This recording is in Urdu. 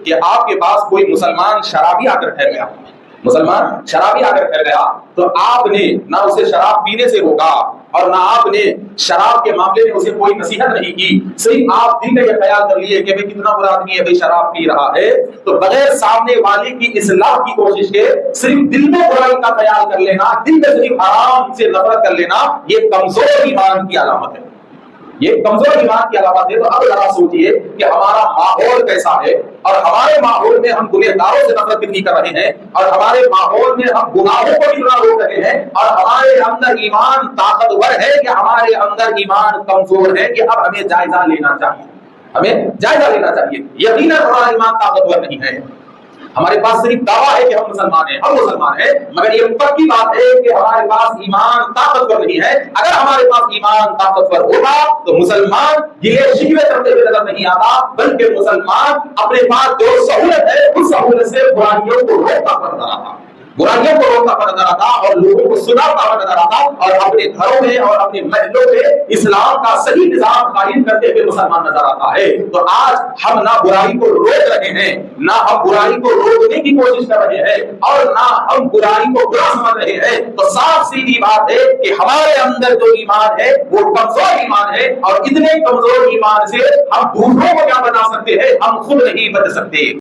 کہ آپ کے پاس کوئی مسلمان شرابی آ کر ٹھہر گیا، مسلمان شرابی آ کر ٹھہر گیا، تو آپ نے نہ اسے شراب پینے سے روکا اور نہ آپ نے شراب کے معاملے میں اسے کوئی نصیحت نہیں کی، صرف آپ دل میں یہ خیال کر لیے کہ کتنا برا آدمی ہے بھائی شراب پی رہا ہے، تو بغیر سامنے والے کی اصلاح کی کوشش کے صرف دل میں برائی کا خیال کر لینا، دل میں صرف حرام سے نفرت کر لینا، یہ کمزور ایمان کی علامت ہے، یہ کمزور ایمان کی علامت ہے۔ تو اب ذرا سوچئے کہ ہمارا ماحول کیسا ہے، اور ہمارے ماحول میں ہم گنہگاروں سے نفرت کتنی کر رہے ہیں، اور ہمارے ماحول میں ہم گناہوں کو کتنا روک رہے ہیں، اور ہمارے اندر ایمان طاقتور ہے کہ ہمارے اندر ایمان کمزور ہے، کہ اب ہمیں جائزہ لینا چاہیے، ہمیں جائزہ لینا چاہیے۔ یقیناً ہمارا ایمان طاقتور نہیں ہے، ہمارے پاس صرف دعویٰ ہے کہ ہم مسلمان ہیں، ہم مسلمان ہیں، مگر یہ پکی بات ہے کہ ہمارے پاس ایمان طاقتور نہیں ہے۔ اگر ہمارے پاس ایمان طاقتور ہوگا تو مسلمان گلے شکوے کرتے ہوئے نظر نہیں آتا، بلکہ مسلمان اپنے پاس جو سہولت ہے اس سہولت سے برائیوں کو روکتا ہوا نظر آتا، برائیوں کو روکتا ہوا نظر آتا، اور لوگوں کو سناتا ہوا نظر آتا، اور اپنے گھروں میں اور اپنے محلوں میں اسلام کا صحیح نظام قائم کرتے ہوئے مسلمان نظر آتا ہے۔ تو آج ہم نہ برائی کو روک رہے ہیں، نہ ہم برائی کو روکنے کی کوشش کر رہے ہیں، اور نہ ہم برائی کو برا سمجھ رہے ہیں، تو صاف سیدھی بات ہے کہ ہمارے اندر جو ایمان ہے وہ کمزور ایمان ہے، اور اتنے کمزور ایمان سے ہم دوسروں کو کیا بتا سکتے ہیں، ہم خود نہیں بچ سکتے۔